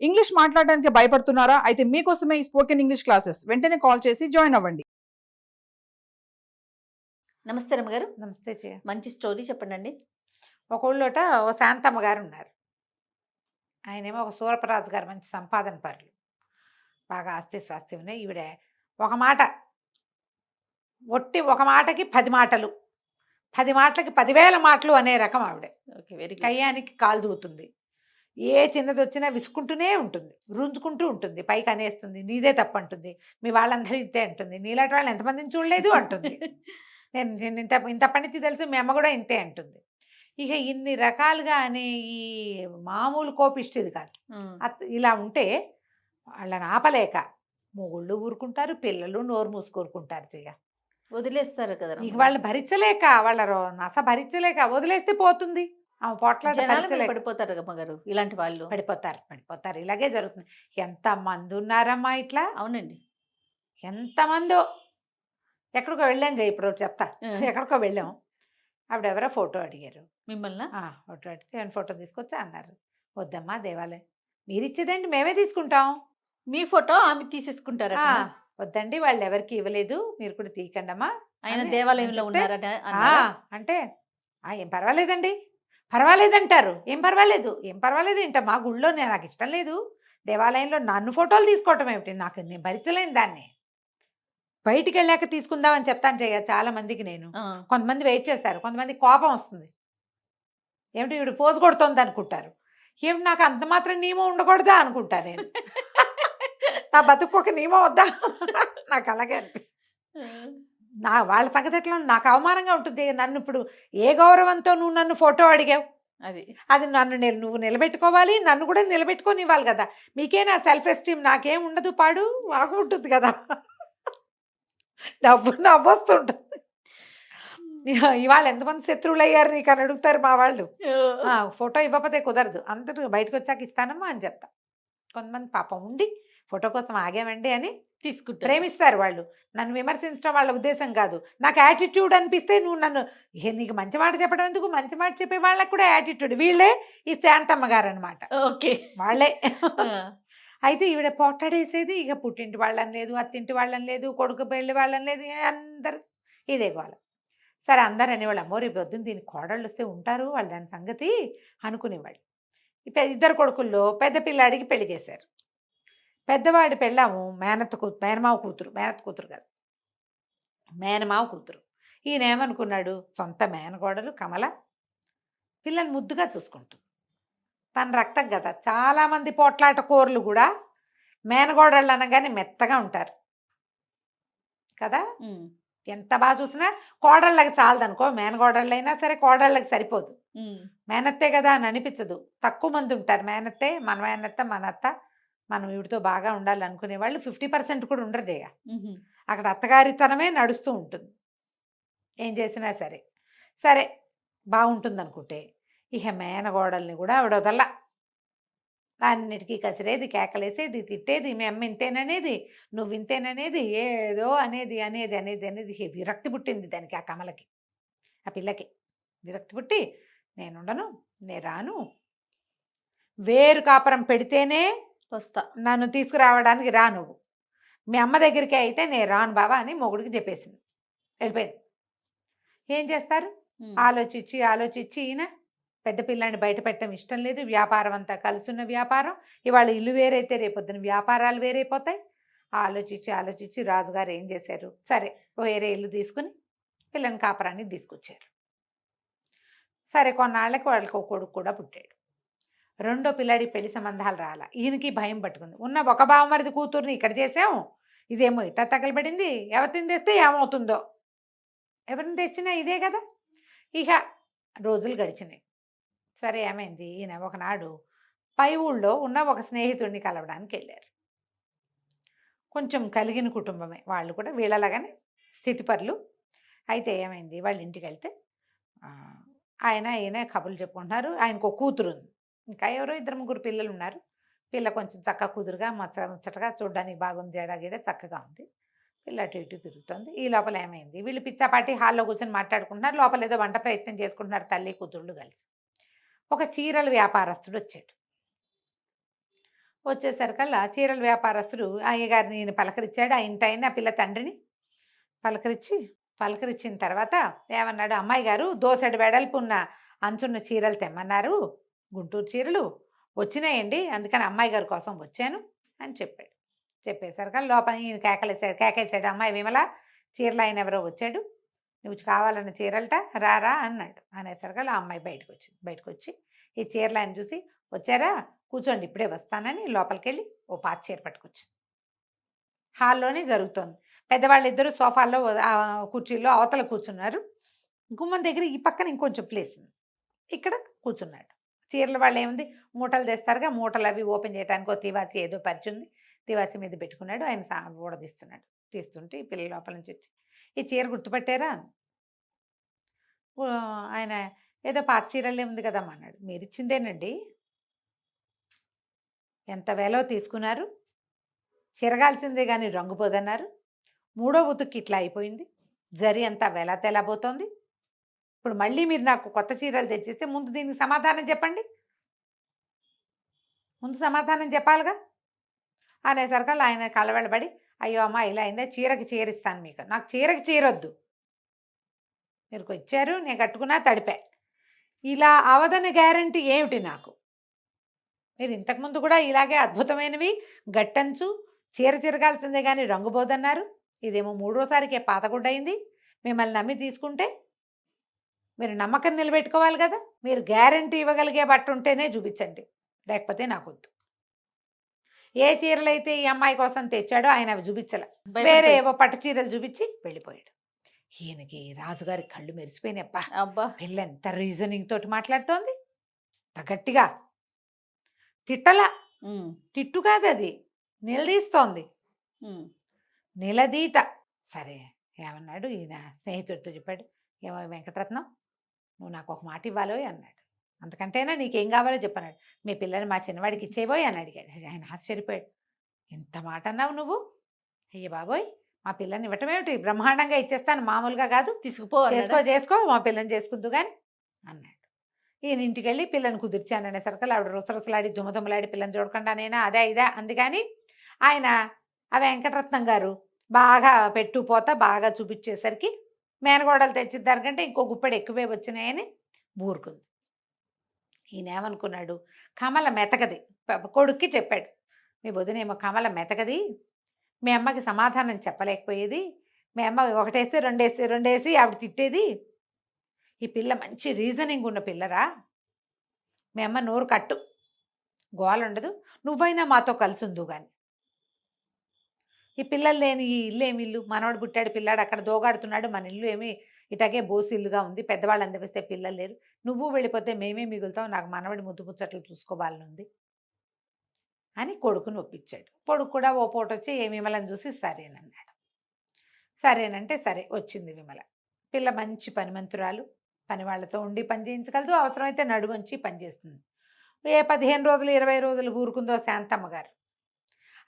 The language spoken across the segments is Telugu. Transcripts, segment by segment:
ఇంగ్లీష్ మాట్లాడడానికి భయపడుతున్నారా? అయితే మీకోసమే ఈ స్పోకెన్ ఇంగ్లీష్ క్లాసెస్. వెంటనే కాల్ చేసి జాయిన్ అవ్వండి. నమస్తే రమ్మగారు. నమస్తే చెయ్య. మంచి స్టోరీ చెప్పండి. ఒక ఊళ్ళోట ఓ శాంతమ్మ గారు ఉన్నారు. ఆయనేమో ఒక సూరపరాజు గారు, మంచి సంపాదన పరులు, బాగా ఆస్తి స్వాస్తి ఉన్నాయి. ఈవిడ ఒక మాట, ఒట్టి ఒక మాటకి 10 మాటలు, 10 మాటలకి 10,000 మాటలు అనే రకం ఆవిడ. Okay, very good. కయ్యానికి కాలు దూవుతుంది. ఏ చిన్నది వచ్చినా విసుకుంటూనే ఉంటుంది, రుంజుకుంటూ ఉంటుంది, పైకి అనేస్తుంది, నీదే తప్పు అంటుంది, మీ వాళ్ళందరూ ఇంతే అంటుంది, నీలాంటి వాళ్ళని ఎంతమందిని చూడలేదు అంటుంది, నేను ఇంత ఇంత పనితి తెలుసు, మీ అమ్మ కూడా ఇంతే అంటుంది. ఇక ఇన్ని రకాలుగా అనే ఈ మామూలు కోపిష్టిది కాదు. ఇలా ఉంటే వాళ్ళని ఆపలేక మొగుళ్ళు ఊరుకుంటారు, పిల్లలు నోరు మూసుకూరుకుంటారు. చెయ్య వదిలేస్తారు కదా. ఇక వాళ్ళు భరించలేక, వాళ్ళ నస భరించలేక వదిలేస్తే పోతుంది. ఆమె పోట్లాట పడిపోతారు అమ్మగారు, ఇలాంటి వాళ్ళు పడిపోతారు. ఇలాగే జరుగుతుంది. ఎంతమంది ఉన్నారమ్మా ఇట్లా. అవునండి, ఎంతమందో. ఎక్కడికో వెళ్ళాను జయ, ఇప్పుడు చెప్తా. ఎక్కడికో వెళ్ళాం, ఆవిడ ఎవరో ఫోటో అడిగారు మిమ్మల్ని. ఫోటో అడిగితే ఫోటో తీసుకొచ్చా అన్నారు. వద్దమ్మా దేవాలయం, మీరు ఇచ్చేదండి మేమే తీసుకుంటాం. మీ ఫోటో ఆమె తీసేసుకుంటారా? వద్దండి, వాళ్ళు ఎవరికి ఇవ్వలేదు, మీరు కూడా తీయకండి అమ్మా. ఆయన దేవాలయంలో ఉన్నారట అంటే ఏం పర్వాలేదండి, పర్వాలేదంటారు. ఏం పర్వాలేదు ఏంటమ్మా, గుళ్ళో నాకు ఇష్టం లేదు, దేవాలయంలో నన్ను ఫోటోలు తీసుకోవటం ఏమిటి, నేను భరించలేను దాన్ని. బయటికి వెళ్ళాక తీసుకుందామని చెప్తాను చెయ్య చాలా మందికి నేను. కొంతమంది వెయిట్ చేస్తారు, కొంతమంది కోపం వస్తుంది, ఏమిటి వీడు పోజు కొడుతోంది అనుకుంటారు. ఏమిటి నాకు అంత మాత్రం నియమం ఉండకూడదా అనుకుంటా నేను. నా బతుకు ఒక నియమం వద్దా, నాకు అలాగే అనిపిస్తుంది. వాళ్ళ సంగతి ఎట్లా, నాకు అవమానంగా ఉంటుంది. నన్ను ఇప్పుడు ఏ గౌరవంతో నువ్వు నన్ను ఫోటో అడిగావు, అది నువ్వు నిలబెట్టుకోవాలి, నన్ను కూడా నిలబెట్టుకొని కదా. మీకే నా సెల్ఫ్ ఎస్టీమ్, నాకేం ఉండదు, పాడు వాకు ఉంటుంది కదా, నవ్వొస్తుంటుంది. ఇవాళ ఎంతమంది శత్రువులు అయ్యారు నీకు అని అడుగుతారు మా వాళ్ళు. ఫోటో ఇవ్వకపోతే కుదరదు, అందరూ బయటకు వచ్చాక ఇస్తానమ్మా అని చెప్తా. కొంతమంది పాపం ఉండి ఫోటో కోసం ఆగామండి అని తీసుకుంటారు, ప్రేమిస్తారు వాళ్ళు. నన్ను విమర్శించడం వాళ్ళ ఉద్దేశం కాదు. నాకు యాటిట్యూడ్ అనిపిస్తే నువ్వు నన్ను, నీకు మంచి మాట చెప్పడం ఎందుకు, మంచి మాట చెప్పే వాళ్ళకి కూడా యాటిట్యూడ్. వీళ్ళే ఈ శాంతమ్మ గారు అనమాట. ఓకే, వాళ్ళే. అయితే ఈవిడ పోట్లాడేసేది. ఇక పుట్టింటి వాళ్ళని లేదు, అత్తింటి వాళ్ళని లేదు, కొడుకు పెళ్ళి వాళ్ళని లేదు, అందరు ఇదే గోల. సరే అందరు అనేవాళ్ళు, అమ్మో రేపు పొద్దున్న దీనికి కోడళ్ళు వస్తే ఉంటారు వాళ్ళు దాని సంగతి అనుకునేవాళ్ళు. ఇద్దరు కొడుకుల్లో పెద్ద పిల్లాడికి పెళ్లి చేశారు. పెద్దవాడి పెళ్ళాము మేనమావ కూతురు కాదు, మేనమావ కూతురు. ఈయన ఏమనుకున్నాడు, సొంత మేనగోడలు కమల పిల్లని ముద్దుగా చూసుకుంటుంది, తన రక్తం కదా. చాలామంది పోట్లాట కోర్లు కూడా మేనగోడళ్ళు అనగానే మెత్తగా ఉంటారు కదా. ఎంత బాగా చూసినా కోడళ్ళకి చాలదనుకో, మేనగోడళ్ళైనా సరే కోడళ్ళకి సరిపోదు, మేనత్తే కదా అని అనిపించదు. తక్కువ మంది ఉంటారు మేనత్తే, మన మేనత్త, మన అత్త, మనం వీడితో బాగా ఉండాలి అనుకునే వాళ్ళు 50% కూడా ఉండరు జయ. అక్కడ అత్తగారితనమే నడుస్తూ ఉంటుంది ఏం చేసినా సరే. సరే బాగుంటుంది అనుకుంటే ఇక మేనగోడల్ని కూడా ఆవిడ వదల్లా. అన్నిటికీ కసిరేది, కేకలేసేది, తిట్టేది, మీ అమ్మ ఇంతేననేది, నువ్వు ఇంతేననేది, ఏదో అనేది అనేది అనేది అనేది విరక్తి పుట్టింది దానికి, ఆ కమలకి, ఆ పిల్లకి విరక్తి పుట్టి, నేనుండను, నేను రాను, వేరు కాపురం పెడితేనే వస్తా, నన్ను తీసుకురావడానికి రా, నువ్వు మీ అమ్మ దగ్గరికి అయితే నేను రాను బాబా అని మొగుడికి చెప్పేసింది, వెళ్ళిపోయింది. ఏం చేస్తారు, ఆలోచించి ఈయన పెద్ద పిల్లాన్ని బయట పెట్టడం ఇష్టం లేదు. వ్యాపారం అంతా కలుసున్న వ్యాపారం, ఇవాళ ఇల్లు వేరైతే రేపొద్దున వ్యాపారాలు వేరైపోతాయి. ఆలోచించి రాజుగారు ఏం చేశారు, సరే వేరే ఇల్లు తీసుకుని పిల్లని కాపురాన్ని తీసుకొచ్చారు. సరే కొన్నాళ్ళకి వాళ్ళకి ఒక కొడుకు కూడా పుట్టాడు. రెండో పిల్లాడి పెళ్లి సంబంధాలు రాలా. ఈయనకి భయం పట్టుకుంది, ఉన్న ఒక బావమరిది కూతుర్ని ఇక్కడ చేసాము, ఇదేమో ఇట్టా తగలబడింది, ఎవరిని తెస్తే ఏమవుతుందో, ఎవరిని తెచ్చినా ఇదే కదా. ఇక రోజులు గడిచినాయి. సరే ఏమైంది, ఈయన ఒకనాడు పై ఊళ్ళో ఉన్న ఒక స్నేహితుడిని కలవడానికి వెళ్ళారు. కొంచెం కలిగిన కుటుంబమే వాళ్ళు కూడా, వీళ్ళలాగానే స్థితిపరులు. అయితే ఏమైంది, వాళ్ళ ఇంటికి వెళ్తే ఈయన కబుర్లు చెప్పుకుంటున్నారు. ఆయనకు ఒక కూతురు ఉంది, ఇంకా ఎవరో 2-3 పిల్లలు ఉన్నారు. పిల్ల కొంచెం చక్కగా కుదురుగా ముచ్చటగా చూడడానికి బాగుంది, జడగీడ చక్కగా ఉంది. పిల్ల అటు ఇటు తిరుగుతుంది. ఈ లోపల ఏమైంది, వీళ్ళు పిచ్చాపాటి హాల్లో కూర్చొని మాట్లాడుకుంటున్నారు. లోపల ఏదో వంట ప్రయత్నం చేసుకుంటున్నారు తల్లి కూతుళ్ళు కలిసి. ఒక చీరల వ్యాపారస్తుడు వచ్చాడు. వచ్చేసరికల్లా చీరల వ్యాపారస్తుడు అయ్యగారిని ఈయన పలకరించాడు. ఆ ఇంటి ఆయన ఆ పిల్ల తండ్రిని పలకరించిన తర్వాత ఏమన్నాడు, అమ్మాయి గారు దోసెడు వెడల్పున్న అంచున్న చీరలు తెమ్మన్నారు, గుంటూరు చీరలు వచ్చినాయండి, అందుకని అమ్మాయి గారి కోసం వచ్చాను అని చెప్పాడు. చెప్పేసరికి లోపల ఈయన కేకేశాడు, అమ్మాయి విమల చీరలు ఆయన ఎవరో వచ్చాడు, నువ్వు కావాలన్న చీరలట రారా అన్నాడు. అనేసరికి ఆ అమ్మాయి బయటకు వచ్చి ఈ చీరలు ఆయన చూసి, వచ్చారా కూర్చోండి ఇప్పుడే వస్తానని లోపలికి వెళ్ళి ఓ పాత చీర పట్టుకొచ్చింది. హాల్లోనే జరుగుతోంది. పెద్దవాళ్ళు ఇద్దరు సోఫాల్లో కుర్చీల్లో అవతల కూర్చున్నారు. గుమ్మం దగ్గర ఈ పక్కన ఇంకొంచెం ప్లేస్ ఉంది, ఇక్కడ కూర్చున్నాడు. చీరల వాళ్ళు ఏముంది, మూటలు తెస్తారుగా, మూటలు అవి ఓపెన్ చేయడానికి ఓ తివాసి ఏదో పరిచింది, తివాసి మీద పెట్టుకున్నాడు. ఆయన ఊడదీస్తున్నాడు. తీస్తుంటే ఈ పిల్లల లోపల నుంచి వచ్చి, ఈ చీర గుర్తుపట్టారా? ఆయన ఏదో పాత చీరలే ఉంది కదమ్మా అన్నాడు. మీరు ఇచ్చిందేనండి, ఎంత వేలో తీసుకున్నారు, చిరగాల్సిందే కానీ రంగుపోదన్నారు, 3వ ఉతుక్కి ఇట్లా అయిపోయింది, జరి అంతా వెలా తెల్లబోతోంది, ఇప్పుడు మళ్ళీ మీరు నాకు కొత్త చీరలు తెచ్చిస్తే ముందు దీనికి సమాధానం చెప్పండి, ముందు సమాధానం చెప్పాలిగా అనేసరికి ఆయన కళ్ళబెళ్ళబడి, అయ్యో అమ్మ ఇలా అయిందా, చీరకి చీరిస్తాను మీకు, నాకు చీరకి చీరొద్దు, మీరు వచ్చారు నేను కట్టుకున్నా తడిపా, ఇలా అవదని గ్యారంటీ ఏమిటి నాకు, మీరు ఇంతకుముందు కూడా ఇలాగే అద్భుతమైనవి గట్టంచు చీర తిరగాల్సిందే కానీ రంగుపోదన్నారు, ఇదేమో 3వసారికే పాతగుడ్డయింది, మిమ్మల్ని నమ్మి తీసుకుంటే మీరు నమ్మకం నిలబెట్టుకోవాలి కదా, మీరు గ్యారంటీ ఇవ్వగలిగే బట్ట ఉంటేనే చూపించండి, లేకపోతే నాకు వద్దు. ఏ చీరలైతే ఈ అమ్మాయి కోసం తెచ్చాడో ఆయన అవి చూపించలే, వేరే ఏవో పట్టు చీరలు చూపించి వెళ్ళిపోయాడు. ఈయనకి రాజుగారి కళ్ళు మెరిసిపోయినప్ప, అబ్బా పిల్ల ఎంత రీజనింగ్ తోటి మాట్లాడుతోంది, గట్టిగా తిట్టలా, తిట్టు కాదు అది, నిలదీస్తోంది, నిలదీత. సరే ఏమన్నాడు ఈయన స్నేహితుడితో చెప్పాడు, ఏమో వెంకటరత్నం నువ్వు నాకు ఒక మాట ఇవ్వాలో అన్నాడు, అంతకంటేనా నీకేం కావాలో చెప్పన్నాడు, మీ పిల్లని మా చిన్నవాడికి ఇచ్చేబోయ్ అని అడిగాడు. ఆయన ఆశ్చర్యపోయాడు, ఎంత మాట అన్నావు నువ్వు, అయ్య బాబోయ్ మా పిల్లని ఇవ్వటం ఏమిటి, బ్రహ్మాండంగా ఇచ్చేస్తాను, మామూలుగా కాదు, చేసుకో మా పిల్లని చేసుకుందు కానీ అన్నాడు. ఈయన ఇంటికి వెళ్ళి పిల్లని కుదిర్చాను అనేసరికి ఆవిడ రుసరుసలాడి దుమ్మదుమ్మలాడి పిల్లని చూడకుండా నేనా అదే ఇదే అంది. కానీ ఆయన ఆ వెంకటరత్నం గారు బాగా పెట్టుపోతా బాగా చూపించేసరికి మేనగోడలు తెచ్చిద్దానికంటే ఇంకో గుప్పెడు ఎక్కువే వచ్చినాయని ఊరుకుంది. ఈయన ఏమనుకున్నాడు, కమల మెతకది, కొడుక్కి చెప్పాడు, మీ వదినేమో కమల మెతకది, మీ అమ్మకి సమాధానం చెప్పలేకపోయేది, మీ అమ్మ ఒకటేసి రెండేసి ఆవిడ తిట్టేది, ఈ పిల్ల మంచి రీజనింగ్ ఉన్న పిల్లరా, మీ అమ్మ నోరు కట్టు, గోల ఉండదు, నువ్వైనా మాతో కలిసి ఉందు కానీ, ఈ పిల్లలు లేని ఈ ఇల్లు ఏమి ఇల్లు, మనవాడు పుట్టాడు పిల్లాడు అక్కడ దోగాడుతున్నాడు, మన ఇల్లు ఏమి ఇటాగే బోసి ఇల్లుగా ఉంది, పెద్దవాళ్ళు అందరిస్తే పిల్లలు లేరు, నువ్వు వెళ్ళిపోతే మేమే మిగులుతాం, నాకు మనవడి ముద్దు ముచ్చట్లు చూసుకోవాలని ఉంది అని కొడుకుని ఒప్పించాడు. కొడుకు కూడా ఓ పూట వచ్చి ఏ విమలని చూసి సరేనన్నాడు. సరేనంటే సరే వచ్చింది విమల. పిల్ల మంచి పనిమంతురాలు, పని వాళ్ళతో ఉండి పని చేయించగలదు, అవసరమైతే నడువంచి పని చేస్తుంది. ఏ 15 రోజులు 20 రోజులు ఊరుకుందో శాంతమ్మ గారు,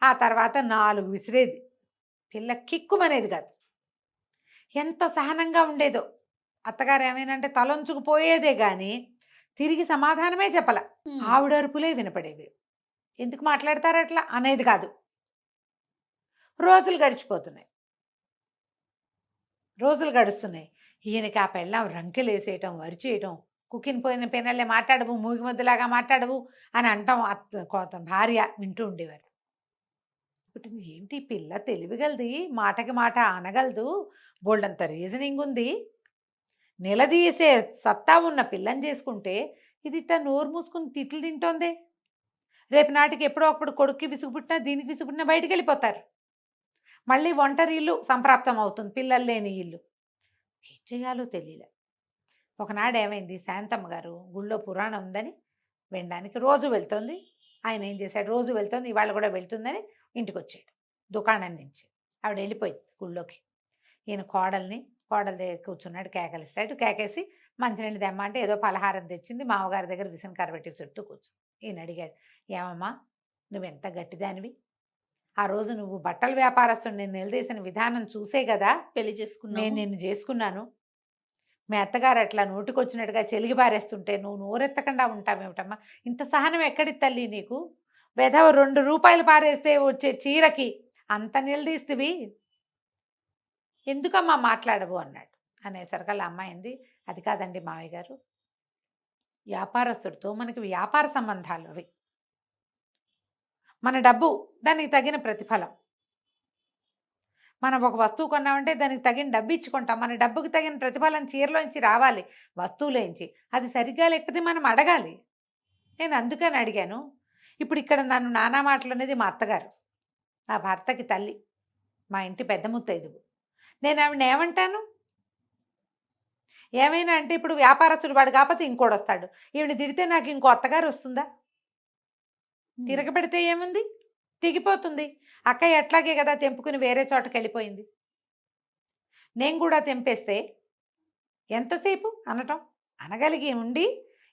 ఆ తర్వాత 4 విసిరేది, పిల్ల కిక్కుమనేది కాదు, ఎంత సహనంగా ఉండేదో. అత్తగారు ఏమైనంటే తలొంచుకుపోయేదే కానీ తిరిగి సమాధానమే చెప్పల, ఆవిడ అరుపులే వినపడేవి, ఎందుకు మాట్లాడతారు అట్లా అనేది కాదు. రోజులు గడుస్తున్నాయి. ఈయనకి ఆ పెళ్ళం రంకెలు వేసేయటం, వరిచేయటం, కుక్కిన పోయిన పెనల్లే మాట్లాడవు, మూగి ముద్దలాగా మాట్లాడవు అని అంటాం భార్య వింటూ ఉండేవారు. ఏంటి పిల్ల తెలివిగలది, మాటకి మాట అనగలదు, బోల్డంత రీజనింగ్ ఉంది, నిలదీసే సత్తా ఉన్న పిల్లని చేసుకుంటే ఇది ఇట్లా నోరు మూసుకుని తిట్లు తింటోందే, రేపు నాటికి ఎప్పుడో అప్పుడు కొడుక్కి విసుగుపుట్టినా దీనికి విసుగుపుట్టినా బయటికి వెళ్ళిపోతారు, మళ్ళీ ఒంటరి ఇల్లు సంప్రాప్తం అవుతుంది, పిల్లలు లేని ఇల్లు, ఏం చేయాలో తెలియలే. ఒకనాడు ఏమైంది, శాంతమ్మ గారు గుళ్ళో పురాణం ఉందని వినడానికి రోజు వెళ్తుంది. ఆయన ఏం చేశాడు, రోజు వెళ్తుంది ఇవాళ కూడా వెళ్తుందని ఇంటికి వచ్చాడు దుకాణం నుంచి. ఆవిడ వెళ్ళిపోయింది గుళ్ళోకి. ఈయన కోడల దగ్గర కూర్చున్నాడు, కేకలిస్తాడు. కేకేసి మంచినీళ్ళు తెమ్మ అంటే ఏదో పలహారం తెచ్చింది, మామగారి దగ్గర విసనకర్ర పెట్టి చుట్టూ కూర్చుంది. ఈయన అడిగాడు, ఏమమ్మా నువ్వెంత గట్టిదానివి, ఆ రోజు నువ్వు బట్టల వ్యాపారస్తుడు నేను నిలదీసిన విధానం చూసే కదా పెళ్లి చేసుకున్నా, నేను నిన్ను చేసుకున్నాను, మీ అత్తగారు అట్లా నోటికొచ్చినట్టుగా చెలిగి పారేస్తుంటే నువ్వు నోరెత్తకుండా ఉంటావేమిటమ్మా, ఇంత సహనం ఎక్కడి తల్లి నీకు, వెధవ 2 రూపాయలు పారేస్తే వచ్చే చీరకి అంత నిలదీస్తువి, ఎందుకమ్మా మాట్లాడవు అన్నాడు. అనేసరికల్లా అమ్మాయి అంది, అది కాదండి మావయ్య గారు, వ్యాపారస్తుడితో మనకి వ్యాపార సంబంధాలు అవి, మన డబ్బు దానికి తగిన ప్రతిఫలం. మనం ఒక వస్తువు కొన్నామంటే దానికి తగిన డబ్బు ఇచ్చుకుంటాం, మన డబ్బుకి తగిన ప్రతిఫలం చీరలోంచి రావాలి, వస్తువులోంచి. అది సరిగ్గా లేకపోతే మనం అడగాలి. నేను అందుకని అడిగాను. ఇప్పుడు ఇక్కడ నన్ను నానా మాటలు అనేది మా అత్తగారు, నా భర్తకి తల్లి, మా ఇంటి పెద్ద ముత్తైదువు. నేను ఆవిడ ఏమంటాను? ఏమైనా అంటే ఇప్పుడు వ్యాపారస్తుడు వాడు కాకపోతే ఇంకోటి వస్తాడు, ఈవిని తిడితే నాకు ఇంకో అత్తగారు వస్తుందా? తిరగబెడితే ఏముంది, తెగిపోతుంది. అక్కయ్య ఎట్లాగే కదా తెంపుకుని వేరే చోటకి వెళ్ళిపోయింది. నేను కూడా తెంపేస్తే ఎంతసేపు అనటం, అనగలిగి ఉండి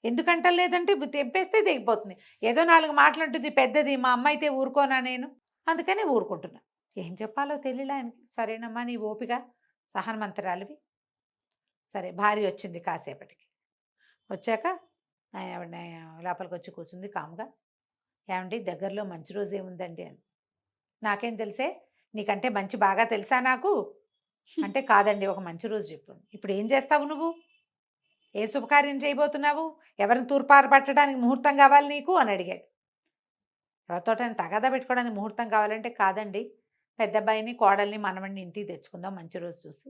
ఎందుకంటలేదంటే తెంపేస్తే తెగిపోతుంది. ఏదో 4 మాటలంటుంది పెద్దది, మా అమ్మ అయితే ఊరుకోనా నేను, అందుకని ఊరుకుంటున్నా. ఏం చెప్పాలో తెలియలే ఆయనకి. సరేనమ్మా నీ ఓపిక, సహనమంతరాలివి. సరే భార్య వచ్చింది కాసేపటికి. వచ్చాక ఆవిడ లోపలికి వచ్చి కూర్చుంది కాముగా. ఏమండి దగ్గరలో మంచి రోజు ఏముందండి అని. నాకేం తెలిసే, నీకంటే మంచి బాగా తెలుసా నాకు అంటే, కాదండి ఒక మంచి రోజు చెప్పు. ఇప్పుడు ఏం చేస్తావు నువ్వు, ఏ శుభకార్యం చేయబోతున్నావు, ఎవరిని తూర్పార పట్టడానికి ముహూర్తం కావాలి నీకు అని అడిగాడు. ఎవరితోటని తగాదా పెట్టుకోవడానికి ముహూర్తం కావాలంటే, కాదండి పెద్ద అబ్బాయిని కోడల్ని మనవడిని ఇంటికి తెచ్చుకుందాం మంచి రోజు చూసి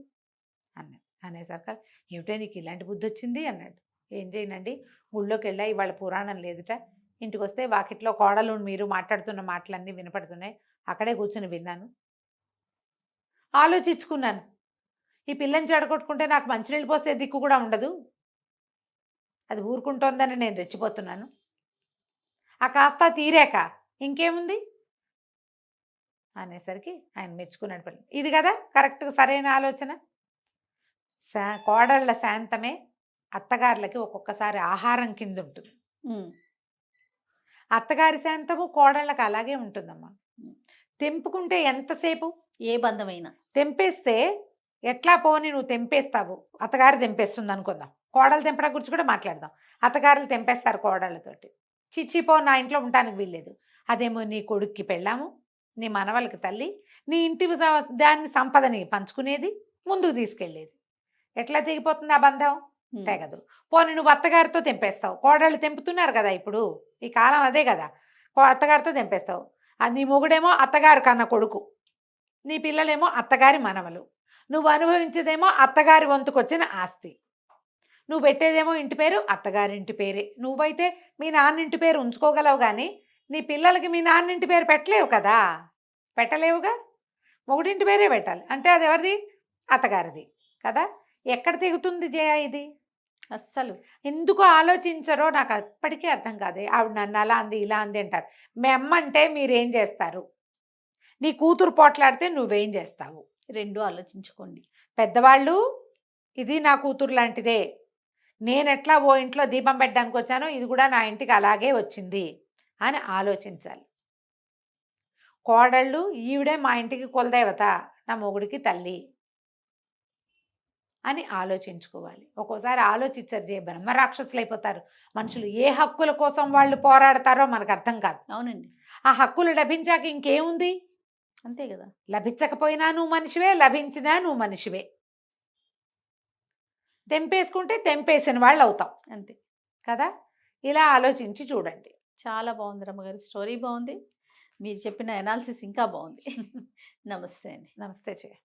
అన్నాడు. అనేసరికి ఏమిటో నీకు ఇలాంటి బుద్ధి వచ్చింది అన్నాడు. ఏం చేయనండి, ఊళ్ళోకి వెళ్ళా, ఇవాళ పురాణం లేదుట, ఇంటికి వస్తే వాకిట్లో కోడలు మీరు మాట్లాడుతున్న మాటలన్నీ వినపడుతున్నాయి, అక్కడే కూర్చుని విన్నాను, ఆలోచించుకున్నాను. ఈ పిల్లని చెడగొట్టుకుంటే నాకు మంచినీళ్ళు పోసే దిక్కు కూడా ఉండదు, అది ఊరుకుంటోందని నేను రెచ్చిపోతున్నాను. ఆ కాస్త తీరాక ఇంకేముంది అనేసరికి ఆయన మెచ్చుకున్నాడు. పిల్ల ఇది కదా కరెక్ట్గా సరైన ఆలోచన. కోడళ్ళ శాంతమే అత్తగారులకి ఒక్కొక్కసారి ఆహారం కింద ఉంటుంది. అత్తగారి శాంతము కోడళ్ళకి అలాగే ఉంటుందమ్మా. తెంపుకుంటే ఎంతసేపు, ఏ బంధమైనా తెంపేస్తే ఎట్లా పోని నువ్వు తెంపేస్తావు, అత్తగారు తెంపేస్తుంది అనుకుందాం, కోడలు తెంపడం గురించి కూడా మాట్లాడదాం. అత్తగారులు తెంపేస్తారు కోడళ్ళతోటి, చిచ్చిపో నా ఇంట్లో ఉండటానికి వీల్లేదు. అదేమో నీ కొడుక్కి పెళ్ళాము, నీ మనవలకి తల్లి, నీ ఇంటి దాన్ని సంపదని పంచుకునేది, ముందుకు తీసుకెళ్ళేది. ఎట్లా తెగిపోతుంది ఆ బంధం, తెగదు. పోనీ నువ్వు అత్తగారితో తెంపేస్తావు, కోడళ్ళు తెంపుతున్నారు కదా ఇప్పుడు ఈ కాలం అదే కదా, అత్తగారితో తెంపేస్తావు. నీ మొగుడేమో అత్తగారు కన్న కొడుకు, నీ పిల్లలేమో అత్తగారి మనవలు, నువ్వు అనుభవించేదేమో అత్తగారి వంతుకొచ్చిన ఆస్తి, నువ్వు పెట్టేదేమో ఇంటి పేరు అత్తగారింటి పేరే. నువ్వైతే మీ నాన్నింటి పేరు ఉంచుకోగలవు కానీ నీ పిల్లలకి మీ నాన్నింటి పేరు పెట్టలేవు కదా, పెట్టలేవుగా, మొగుడింటి పేరే పెట్టాలి. అంటే అది ఎవరిది, అత్తగారిది కదా. ఎక్కడ తెగుతుంది జయ ఇది, అస్సలు ఎందుకు ఆలోచించరో నాకు అప్పటికీ అర్థం కాదు. ఆవిడ నన్ను అలా అంది ఇలా అంది అంటారు. మీ అమ్మ అంటే మీరేం చేస్తారు, నీ కూతురు పోట్లాడితే నువ్వేం చేస్తావు, రెండు ఆలోచించుకోండి. పెద్దవాళ్ళు ఇది నా కూతురు లాంటిదే, నేను ఎట్లా ఓ ఇంట్లో దీపం పెట్టడానికి వచ్చానో ఇది కూడా నా ఇంటికి అలాగే వచ్చింది అని ఆలోచించాలి. కోడళ్ళు ఈవిడే మా ఇంటికి కులదేవత, నా మొగుడికి తల్లి అని ఆలోచించుకోవాలి. ఒక్కోసారి ఆలోచించరు, బ్రహ్మ రాక్షసులు అయిపోతారు మనుషులు. ఏ హక్కుల కోసం వాళ్ళు పోరాడతారో మనకు అర్థం కాదు. అవునండి, ఆ హక్కులు లభించాక ఇంకేముంది, అంతే కదా. లభించకపోయినా నువ్వు మనిషివే, లభించినా నువ్వు మనిషివే. తెంపేసుకుంటే తెంపేసిన వాళ్ళు అవుతాం, అంతే కదా. ఇలా ఆలోచించి చూడండి. చాలా బాగుంది రమ్మగారు, స్టోరీ బాగుంది, మీరు చెప్పిన అనాలిసిస్ ఇంకా బాగుంది. నమస్తే అండి. నమస్తే చెయ్య.